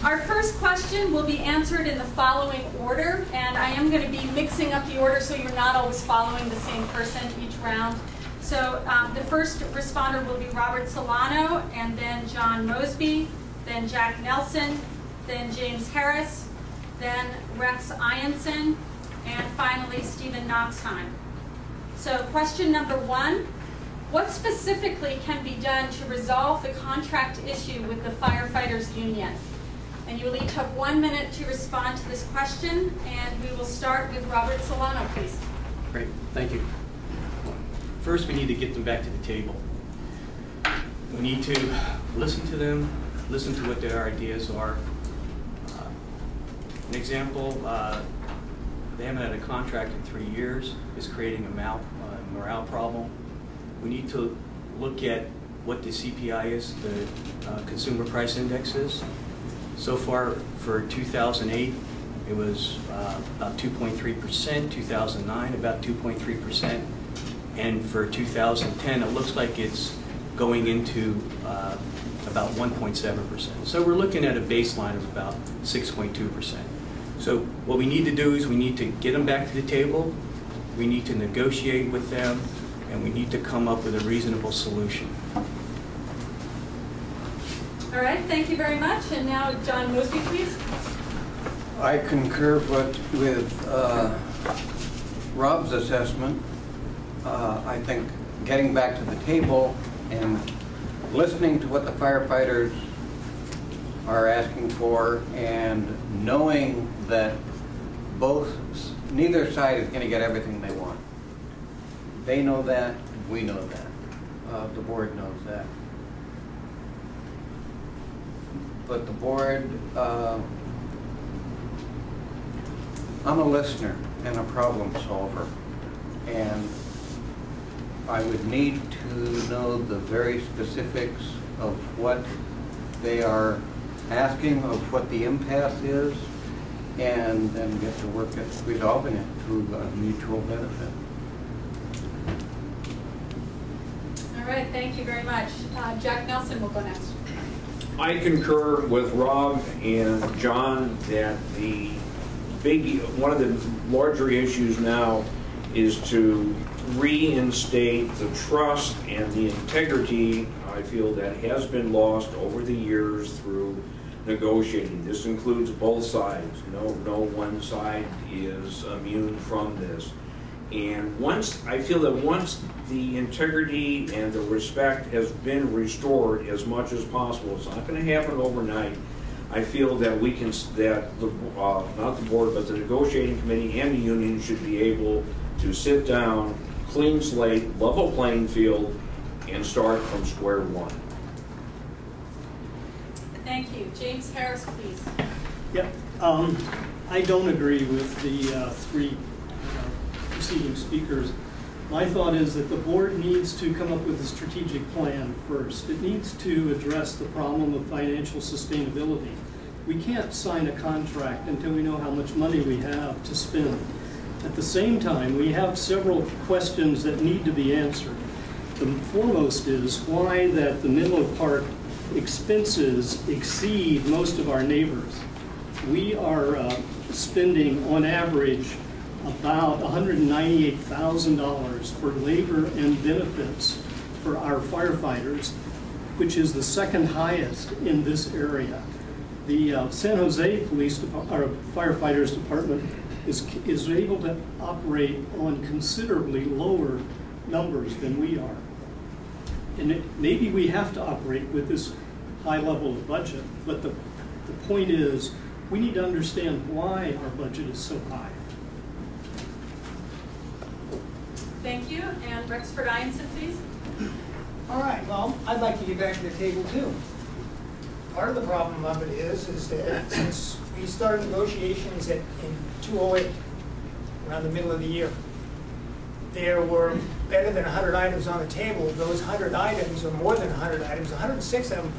Our first question will be answered in the following order, and I am going to be mixing up the order so you're not always following the same person each round. So the first responder will be Robert Solano, and then John Mosby, then Jack Nelson, then James Harris, then Rex Ianson, and finally Stephen Knoxheim. So question number 1, what specifically can be done to resolve the contract issue with the firefighters union? And you will each have 1 minute to respond to this question, and we will start with Robert Solano, please. Great, thank you. First, we need to get them back to the table. We need to listen to them, listen to what their ideas are. An example, they haven't had a contract in 3 years. It's creating a morale problem. We need to look at what the CPI is, the Consumer Price Index is. So far for 2008, it was about 2.3%, 2009 about 2.3%, and for 2010 it looks like it's going into about 1.7%. So we're looking at a baseline of about 6.2%. So what we need to do is we need to get them back to the table, we need to negotiate with them, and we need to come up with a reasonable solution. All right, thank you very much. And now John Mosby, please. I concur with Rob's assessment. I think getting back to the table and listening to what the firefighters are asking for and knowing that neither side is going to get everything they want. They know that, we know that, the board knows that. But the board, I'm a listener and a problem solver, and I would need to know the very specifics of what they are asking, of what the impasse is, and then get to work at resolving it through mutual benefit. All right, thank you very much. Jack Nelson will go next. I concur with Rob and John that one of the larger issues now is to reinstate the trust and the integrity, I feel, that has been lost over the years through negotiating. This includes both sides. No one side is immune from this. And I feel that once the integrity and the respect has been restored as much as possible, it's not going to happen overnight. I feel that not the board, but the negotiating committee and the union should be able to sit down, clean slate, level playing field, and start from square one. Thank you. James Harris, please. Yeah, I don't agree with the three preceding speakers. My thought is that the board needs to come up with a strategic plan first. It needs to address the problem of financial sustainability. We can't sign a contract until we know how much money we have to spend. At the same time, we have several questions that need to be answered. The foremost is why that the Menlo Park expenses exceed most of our neighbors. We are spending on average about $198,000 for labor and benefits for our firefighters, which is the second highest in this area. The San Jose Firefighters Department is able to operate on considerably lower numbers than we are. And maybe we have to operate with this high level of budget, but the point is we need to understand why our budget is so high. Thank you. And Rexford Ianson, please. All right, well, I'd like to get back to the table too. Part of the problem of it is that since we started negotiations in 2008, around the middle of the year, there were better than 100 items on the table. Those 100 items, or more than 100 items, 106 of them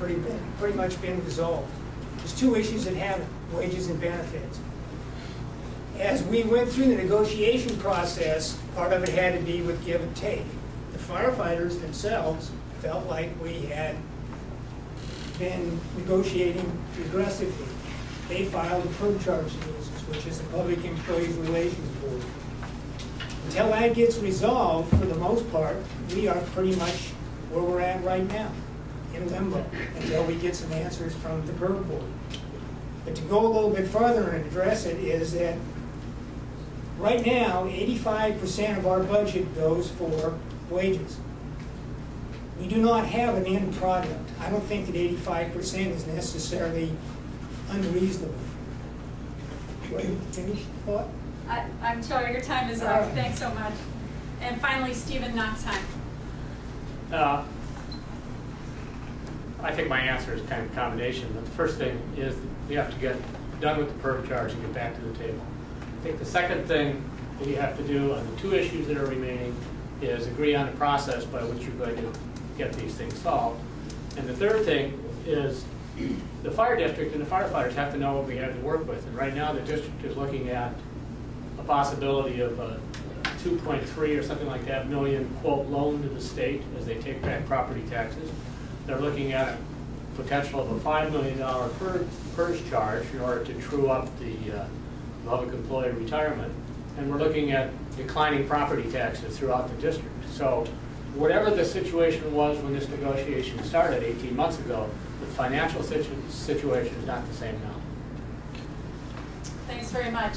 pretty much been resolved. There's two issues that haven't, wages and benefits. As we went through the negotiation process, part of it had to be with give and take. The firefighters themselves felt like we had been negotiating aggressively. they filed the PERB charge notices, which is the Public Employees Relations Board. Until that gets resolved, for the most part, we are pretty much where we're at right now, in limbo, until we get some answers from the PERB board. But to go a little bit further and address it is that right now, 85% of our budget goes for wages. We do not have an end product. I don't think that 85% is necessarily unreasonable. Finish the thought? I'm sorry, your time is up. Thanks so much. And finally, Stephen Knoxheim. I think my answer is kind of a combination, but the first thing is we have to get done with the PERB charge and get back to the table. I think the second thing that you have to do on the two issues that are remaining is agree on the process by which you're going to get these things solved. And the third thing is the fire district and the firefighters have to know what we have to work with. And right now the district is looking at a possibility of a 2.3 or something like that million, quote, loan to the state as they take back property taxes. They're looking at a potential of a $5 million PERS charge in order to true up the public employee retirement. And we're looking at declining property taxes throughout the district. So whatever the situation was when this negotiation started 18 months ago, the financial situation is not the same now. Thanks very much.